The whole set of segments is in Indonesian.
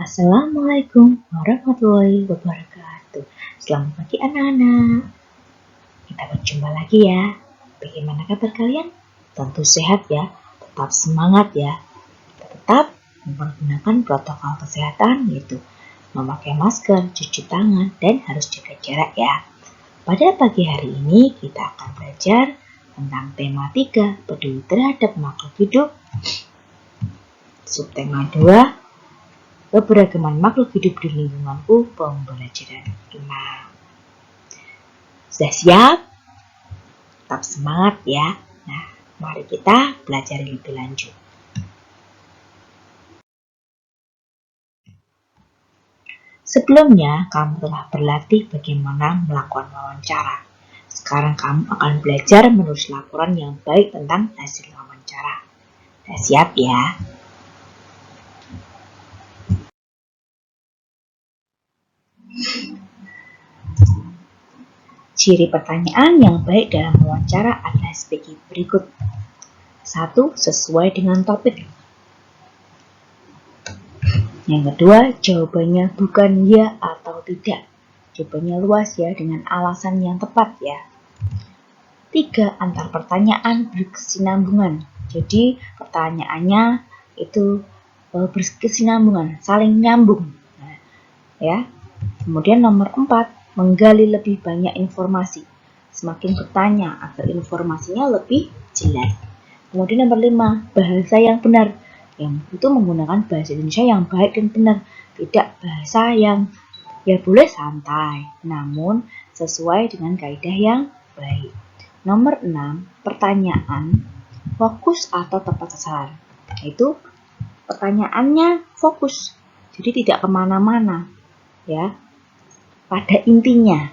Assalamualaikum warahmatullahi wabarakatuh. Selamat pagi anak-anak. Kita berjumpa lagi ya. Bagaimana kabar kalian? Tentu sehat ya. Tetap semangat ya. Tetap mempergunakan protokol kesehatan yaitu memakai masker, cuci tangan, dan harus jaga jarak ya. Pada pagi hari ini kita akan belajar tentang tema 3, peduli terhadap makhluk hidup. Subtema 2, keberagaman makhluk hidup di lingkunganku, pembelajaran 5. Sudah siap? Tetap semangat ya. Nah, mari kita belajar lebih lanjut. Sebelumnya, kamu telah berlatih bagaimana melakukan wawancara. Sekarang kamu akan belajar menulis laporan yang baik tentang hasil wawancara. Sudah siap ya? Ciri pertanyaan yang baik dalam wawancara adalah sebagai berikut. 1. Sesuai dengan topik. Yang kedua, jawabannya bukan ya atau tidak. Jawabannya luas ya, dengan alasan yang tepat ya. 3. Antar pertanyaan berkesinambungan. Jadi pertanyaannya itu berkesinambungan, saling nyambung. Nah, ya. Kemudian nomor 4, menggali lebih banyak informasi. Semakin bertanya agar informasinya lebih jelas. Kemudian nomor 5, bahasa yang benar. Yang itu menggunakan bahasa Indonesia yang baik dan benar. Tidak bahasa yang ya boleh santai, namun sesuai dengan kaidah yang baik. Nomor 6, pertanyaan fokus atau tepat sasaran. Yaitu pertanyaannya fokus, jadi tidak kemana-mana ya, pada intinya.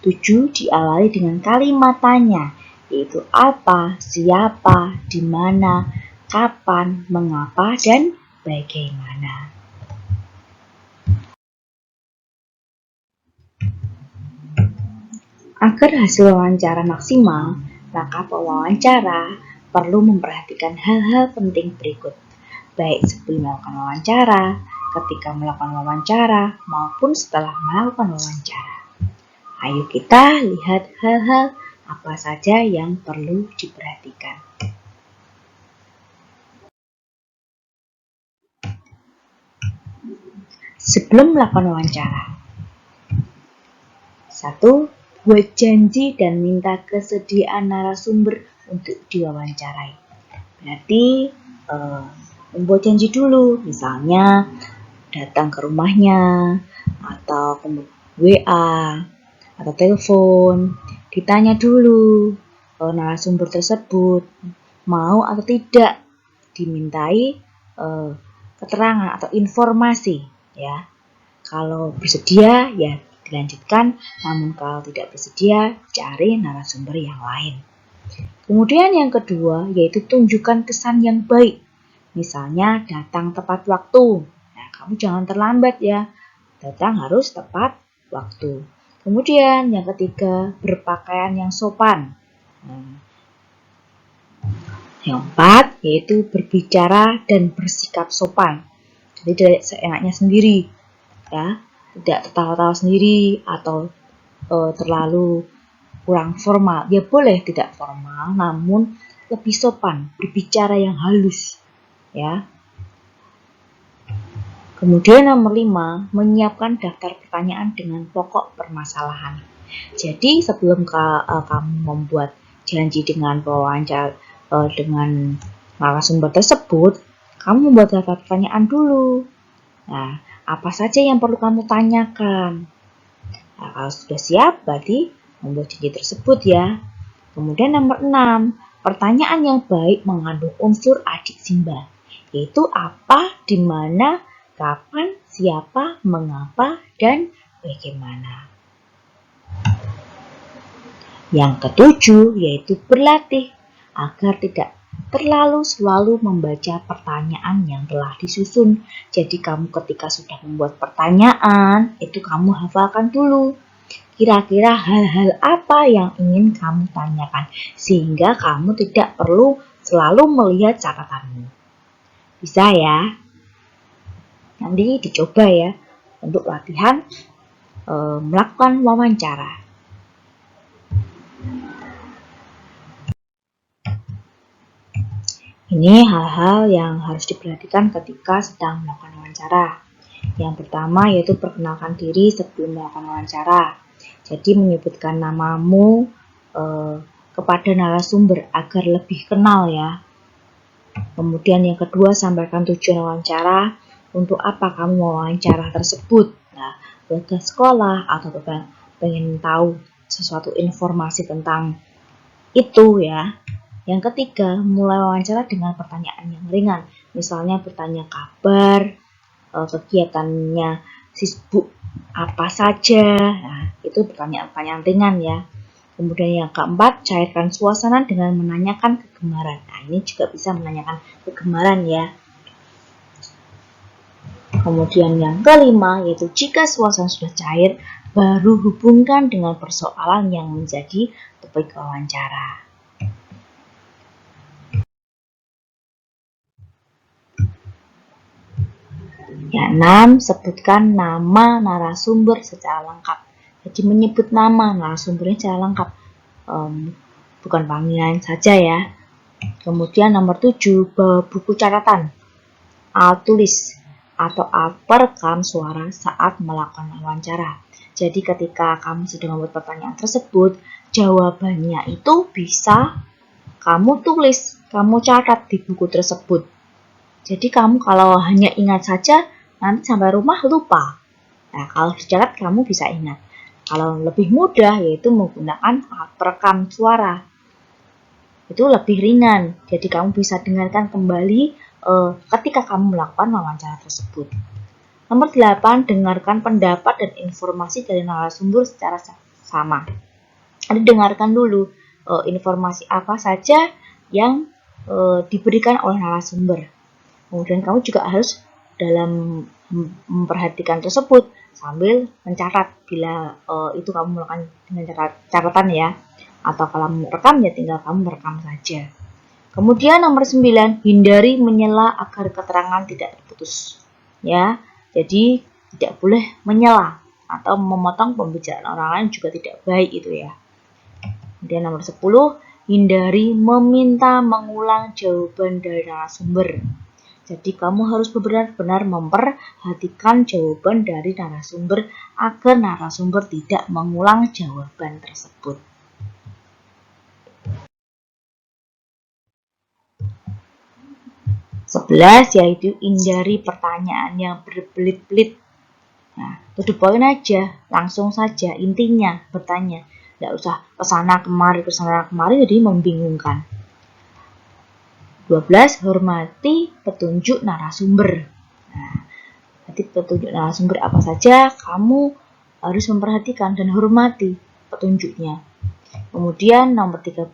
7, diawali dengan kalimat tanya, yaitu apa, siapa, di mana, kapan, mengapa, dan bagaimana. Agar hasil wawancara maksimal, maka pewawancara perlu memperhatikan hal-hal penting berikut, baik sebelum melakukan wawancara, ketika melakukan wawancara, maupun setelah melakukan wawancara. Ayo kita lihat hal-hal apa saja yang perlu diperhatikan. Sebelum melakukan wawancara. 1. Buat janji dan minta kesediaan narasumber untuk diwawancarai. Berarti membuat janji dulu, misalnya datang ke rumahnya, atau WA, atau telepon, ditanya dulu narasumber tersebut mau atau tidak dimintai keterangan atau informasi ya. Kalau bersedia ya dilanjutkan, namun kalau tidak bersedia cari narasumber yang lain. Kemudian yang kedua yaitu tunjukkan kesan yang baik. Misalnya datang tepat waktu. Nah, kamu jangan terlambat ya. Datang harus tepat waktu. Kemudian yang ketiga, berpakaian yang sopan. Yang keempat yaitu berbicara dan bersikap sopan. Jadi tidak seenaknya sendiri ya, tidak tertawa-tawa sendiri atau terlalu kurang formal. Ya boleh tidak formal, namun lebih sopan, berbicara yang halus ya. Kemudian nomor 5, menyiapkan daftar pertanyaan dengan pokok permasalahan. Jadi sebelum kamu membuat janji dengan pewawancara dengan narasumber tersebut, kamu membuat daftar pertanyaan dulu. Nah, apa saja yang perlu kamu tanyakan? Nah, kalau sudah siap, berarti membuat janji tersebut ya. Kemudian nomor 6, pertanyaan yang baik mengandung unsur adik simba, yaitu apa, di mana, kapan, siapa, mengapa, dan bagaimana. Yang ketujuh yaitu berlatih agar tidak selalu membaca pertanyaan yang telah disusun. Jadi kamu ketika sudah membuat pertanyaan, itu kamu hafalkan dulu. Kira-kira hal-hal apa yang ingin kamu tanyakan, sehingga kamu tidak perlu selalu melihat catatanmu. Bisa ya? Nanti dicoba ya untuk latihan melakukan wawancara. Ini hal-hal yang harus diperhatikan ketika sedang melakukan wawancara. Yang pertama yaitu perkenalkan diri sebelum melakukan wawancara. Jadi menyebutkan namamu kepada narasumber agar lebih kenal ya. Kemudian yang kedua, sampaikan tujuan wawancara, untuk apa kamu wawancara tersebut. Nah, ke sekolah atau pengen tahu sesuatu informasi tentang itu ya. Yang ketiga, mulai wawancara dengan pertanyaan yang ringan. Misalnya bertanya kabar, kegiatannya sibuk apa saja. Nah, itu pertanyaan-pertanyaan ringan ya. Kemudian yang keempat, cairkan suasana dengan menanyakan kegemaran. Nah, ini juga bisa menanyakan kegemaran ya. Kemudian yang kelima, yaitu jika suasana sudah cair, baru hubungkan dengan persoalan yang menjadi topik wawancara. Yang 6, sebutkan nama narasumber secara lengkap. Jadi menyebut nama narasumbernya secara lengkap, bukan panggilan saja ya. Kemudian nomor 7, bawa buku catatan, alat tulis, atau alat perekam suara saat melakukan wawancara. Jadi ketika kamu sedang membuat pertanyaan tersebut, jawabannya itu bisa kamu tulis, kamu catat di buku tersebut. Jadi kamu kalau hanya ingat saja, nanti sampai rumah lupa. Nah, kalau dicatat kamu bisa ingat. Kalau lebih mudah yaitu menggunakan alat perekam suara. Itu lebih ringan. Jadi kamu bisa dengarkan kembali ketika kamu melakukan wawancara tersebut. Nomor 8, dengarkan pendapat dan informasi dari narasumber secara sama. Jadi dengarkan dulu informasi apa saja yang diberikan oleh narasumber. Kemudian kamu juga harus dalam memperhatikan tersebut sambil mencatat bila itu kamu melakukan dengan catatan ya. Atau kalau merekam ya tinggal kamu merekam saja. Kemudian nomor 9, hindari menyela agar keterangan tidak terputus. Ya, jadi tidak boleh menyela atau memotong pembicaraan orang lain juga tidak baik itu ya. Kemudian nomor 10, hindari meminta mengulang jawaban dari narasumber. Jadi kamu harus benar-benar memperhatikan jawaban dari narasumber agar narasumber tidak mengulang jawaban tersebut. Sebelas, yaitu hindari pertanyaan yang berbelit-belit. Nah, to the point aja, langsung saja intinya bertanya. Tidak usah kesana kemari, jadi membingungkan. 12, hormati petunjuk narasumber. Nah, jadi petunjuk narasumber apa saja, kamu harus memperhatikan dan hormati petunjuknya. Kemudian nomor 13,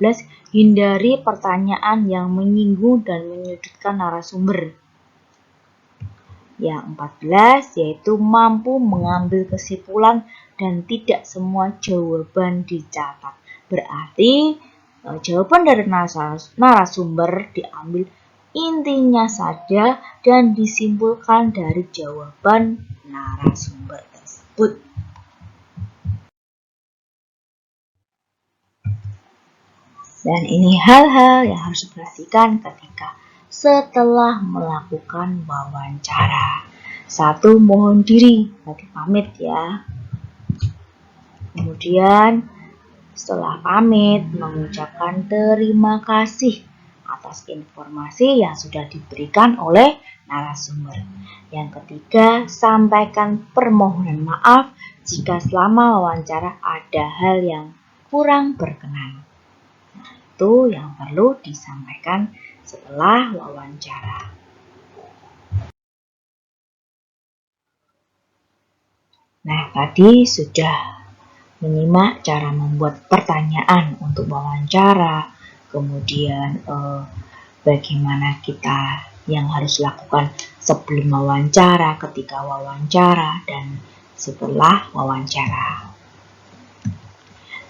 hindari pertanyaan yang menyinggung dan menyudutkan narasumber. Yang 14, yaitu mampu mengambil kesimpulan dan tidak semua jawaban dicatat. Berarti jawaban dari narasumber diambil intinya saja dan disimpulkan dari jawaban narasumber tersebut. Dan ini hal-hal yang harus diperhatikan ketika setelah melakukan wawancara. 1, mohon diri, berarti pamit ya. Kemudian setelah pamit, mengucapkan terima kasih atas informasi yang sudah diberikan oleh narasumber. Yang ketiga, sampaikan permohonan maaf jika selama wawancara ada hal yang kurang berkenan. Nah, itu yang perlu disampaikan setelah wawancara. Nah, tadi sudah menyimak cara membuat pertanyaan untuk wawancara, kemudian bagaimana kita yang harus lakukan sebelum wawancara, ketika wawancara, dan setelah wawancara.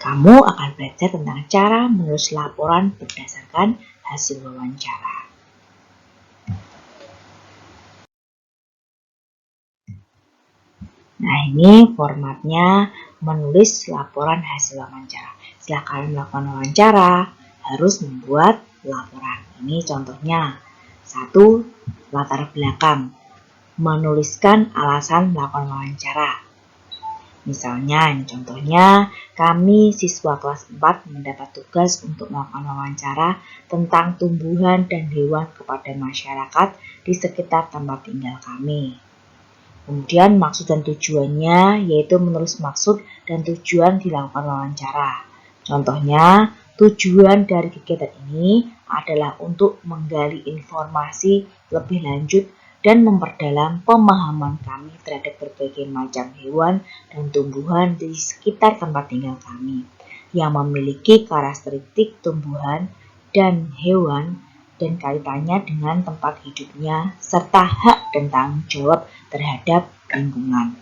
Kamu akan belajar tentang cara menulis laporan berdasarkan hasil wawancara. Nah, ini formatnya menulis laporan hasil wawancara. Setelah kalian melakukan wawancara, harus membuat laporan. Ini contohnya. 1. Latar belakang. Menuliskan alasan melakukan wawancara. Misalnya, ini contohnya, kami siswa kelas 4 mendapat tugas untuk melakukan wawancara tentang tumbuhan dan hewan kepada masyarakat di sekitar tempat tinggal kami. Kemudian maksud dan tujuannya yaitu menulis maksud dan tujuan dilakukan wawancara. Contohnya, tujuan dari kegiatan ini adalah untuk menggali informasi lebih lanjut dan memperdalam pemahaman kami terhadap berbagai macam hewan dan tumbuhan di sekitar tempat tinggal kami yang memiliki karakteristik tumbuhan dan hewan dan kaitannya dengan tempat hidupnya serta hak dan tanggung jawab terhadap lingkungan.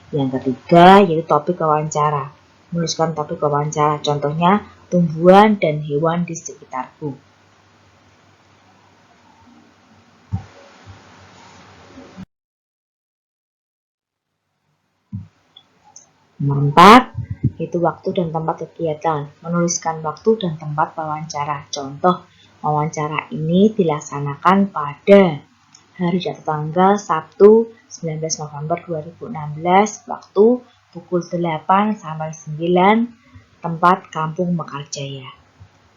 Yang ketiga yaitu topik wawancara. Menuliskan topik wawancara, contohnya tumbuhan dan hewan di sekitarku. Nomor 4 yaitu waktu dan tempat kegiatan. Menuliskan waktu dan tempat wawancara. Contoh, wawancara ini dilaksanakan pada hari atau tanggal Sabtu 19 November 2016, waktu pukul 8 sampai 9, tempat Kampung Mekarjaya.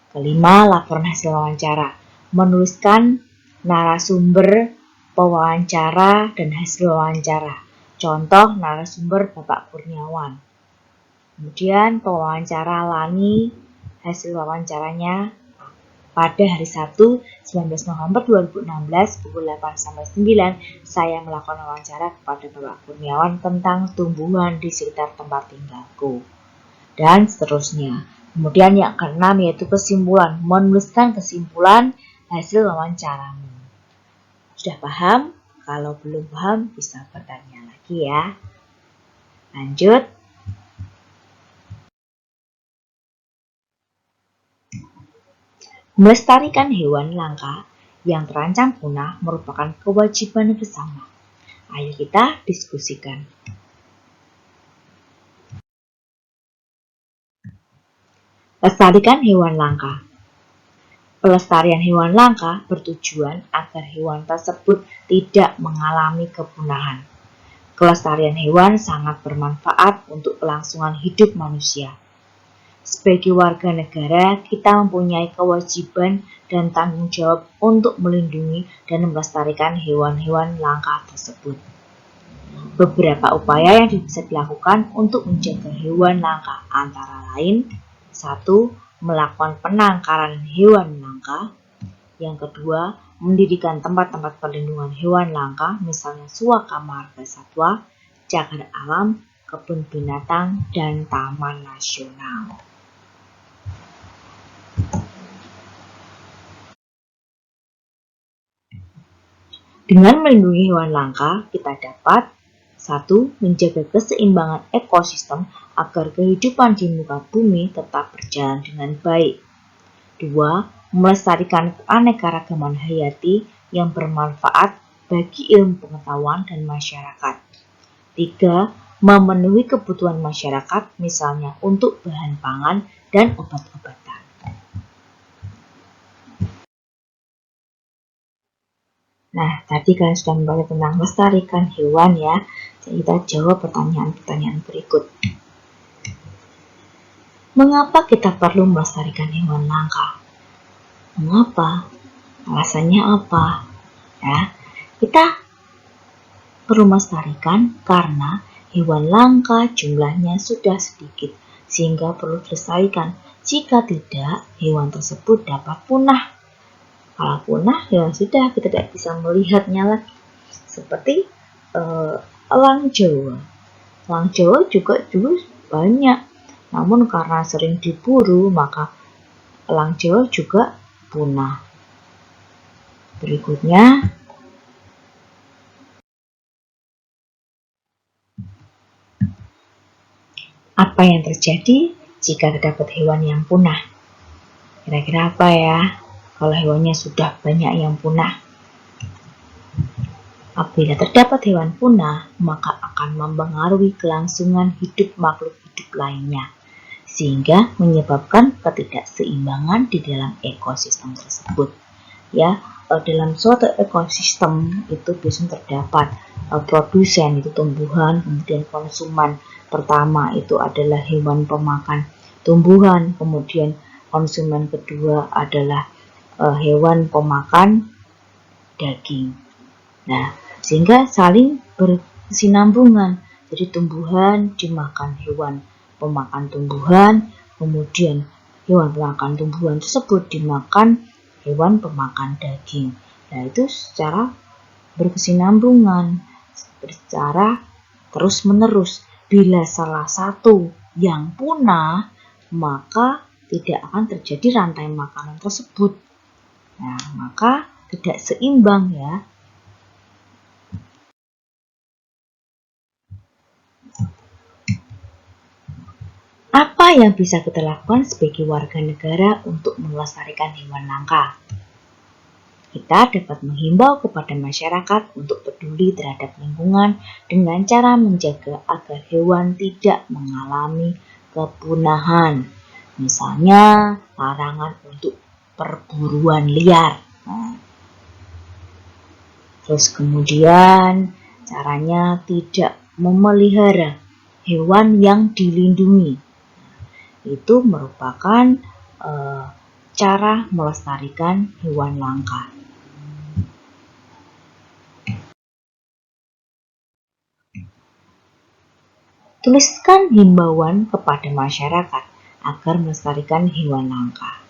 Kelima, laporan hasil wawancara. Menuliskan narasumber pewawancara dan hasil wawancara. Contoh, narasumber Bapak Kurniawan. Kemudian pewawancara Lani, hasil wawancaranya pada hari Sabtu 19 November 2016 pukul 8 sampai 9 saya melakukan wawancara kepada Bapak Kurniawan tentang tumbuhan di sekitar tempat tinggalku. Dan seterusnya. Kemudian yang keenam yaitu kesimpulan. Menuliskan kesimpulan hasil wawancaramu. Sudah paham? Kalau belum paham bisa bertanya lagi ya. Lanjut. Melestarikan hewan langka yang terancam punah merupakan kewajiban bersama. Ayo kita diskusikan. Lestarikan hewan langka. Pelestarian hewan langka bertujuan agar hewan tersebut tidak mengalami kepunahan. Kelestarian hewan sangat bermanfaat untuk kelangsungan hidup manusia. Sebagai warga negara, kita mempunyai kewajiban dan tanggung jawab untuk melindungi dan melestarikan hewan-hewan langka tersebut. Beberapa upaya yang bisa dilakukan untuk menjaga hewan langka antara lain: 1. Melakukan penangkaran hewan langka. Yang kedua, mendirikan tempat-tempat perlindungan hewan langka, misalnya Suaka Marga Satwa, Cagar Alam, kebun binatang, dan taman nasional. Dengan melindungi hewan langka, kita dapat 1. Menjaga keseimbangan ekosistem agar kehidupan di muka bumi tetap berjalan dengan baik. 2. Melestarikan keanekaragaman hayati yang bermanfaat bagi ilmu pengetahuan dan masyarakat. 3. Memenuhi kebutuhan masyarakat, misalnya untuk bahan pangan dan obat-obatan. Nah, tadi kalian sudah membaca tentang melestarikan hewan ya. Jadi kita jawab pertanyaan-pertanyaan berikut. Mengapa kita perlu melestarikan hewan langka? Mengapa? Alasannya apa? Ya, kita perlu melestarikan karena hewan langka jumlahnya sudah sedikit sehingga perlu dilestarikan. Jika tidak, hewan tersebut dapat punah. Kalau punah, ya sudah kita tidak bisa melihatnya lagi. Seperti elang Jawa. Elang Jawa juga dulu banyak, namun karena sering diburu maka elang Jawa juga punah. Berikutnya, apa yang terjadi jika terdapat hewan yang punah? Kira-kira apa ya? Kalau hewannya sudah banyak yang punah. Apabila terdapat hewan punah, maka akan mempengaruhi kelangsungan hidup makhluk hidup lainnya, sehingga menyebabkan ketidakseimbangan di dalam ekosistem tersebut. Ya, dalam suatu ekosistem itu biasanya terdapat produsen itu tumbuhan, kemudian konsumen pertama itu adalah hewan pemakan tumbuhan, kemudian konsumen kedua adalah hewan pemakan daging. Nah, sehingga saling berkesinambungan. Jadi tumbuhan dimakan hewan pemakan tumbuhan, kemudian hewan pemakan tumbuhan tersebut dimakan hewan pemakan daging. Nah, itu secara berkesinambungan, secara terus-menerus. Bila salah satu yang punah, maka tidak akan terjadi rantai makanan tersebut. Nah, maka tidak seimbang ya. Apa yang bisa kita lakukan sebagai warga negara untuk melestarikan hewan langka? Kita dapat menghimbau kepada masyarakat untuk peduli terhadap lingkungan dengan cara menjaga agar hewan tidak mengalami kepunahan. Misalnya, larangan untuk perburuan liar. Terus kemudian caranya tidak memelihara hewan yang dilindungi. Itu merupakan cara melestarikan hewan langka. Tuliskan himbauan kepada masyarakat agar melestarikan hewan langka.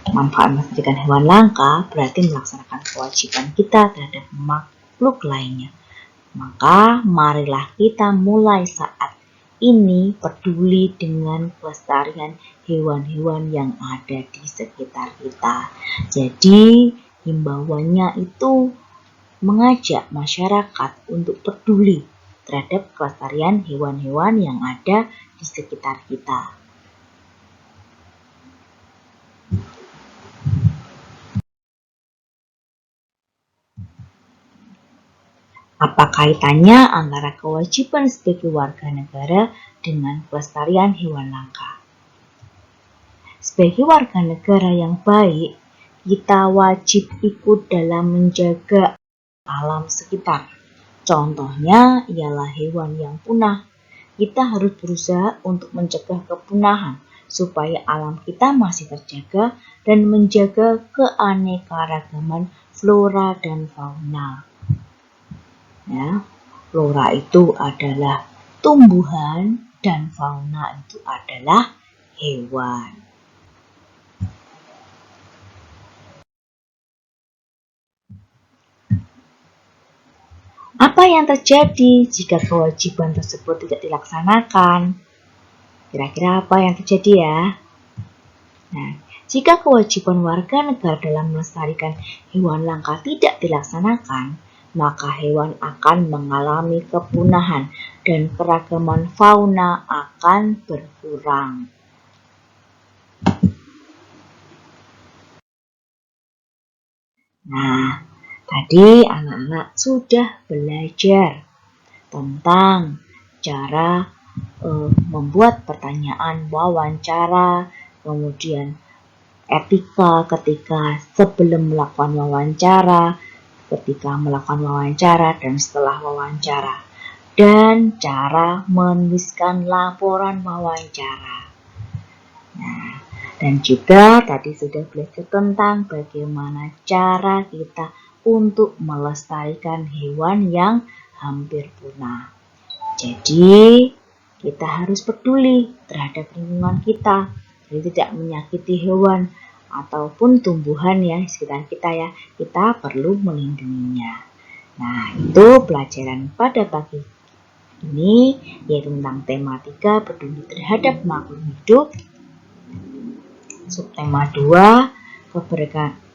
Manfaat melestarikan hewan langka berarti melaksanakan kewajiban kita terhadap makhluk lainnya. Maka marilah kita mulai saat ini peduli dengan pelestarian hewan-hewan yang ada di sekitar kita. Jadi himbauannya itu mengajak masyarakat untuk peduli terhadap kelestarian hewan-hewan yang ada di sekitar kita. Apa kaitannya antara kewajiban sebagai warga negara dengan pelestarian hewan langka? Sebagai warga negara yang baik, kita wajib ikut dalam menjaga alam sekitar. Contohnya ialah hewan yang punah. Kita harus berusaha untuk mencegah kepunahan supaya alam kita masih terjaga dan menjaga keanekaragaman flora dan fauna. Ya, flora itu adalah tumbuhan dan fauna itu adalah hewan. Apa yang terjadi jika kewajiban tersebut tidak dilaksanakan? Kira-kira apa yang terjadi ya? Nah, jika kewajiban warga negara dalam melestarikan hewan langka tidak dilaksanakan, maka hewan akan mengalami kepunahan dan keragaman fauna akan berkurang. Nah, tadi anak-anak sudah belajar tentang cara membuat pertanyaan wawancara, kemudian etika ketika sebelum melakukan wawancara, ketika melakukan wawancara dan setelah wawancara, dan cara menuliskan laporan wawancara. Nah, dan juga tadi sudah belajar tentang bagaimana cara kita untuk melestarikan hewan yang hampir punah. Jadi, kita harus peduli terhadap lingkungan kita, jadi tidak menyakiti hewan ataupun tumbuhan ya di sekitar kita ya, kita perlu melindunginya. Nah, itu pelajaran pada pagi ini yaitu tentang tema 3 peduli terhadap makhluk hidup. Subtema 2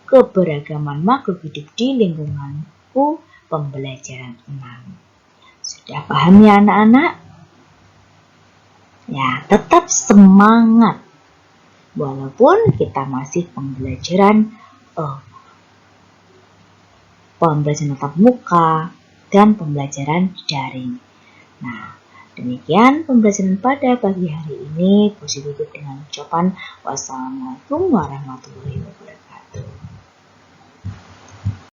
keberagaman makhluk hidup di lingkunganku, pembelajaran 6. Sudah paham ya anak-anak? Ya, tetap semangat. Walaupun kita masih pembelajaran pembelajaran tatap muka, dan pembelajaran daring. Nah, demikian pembelajaran pada pagi hari ini. Puji tutup dengan ucapan wassalamualaikum warahmatullahi wabarakatuh.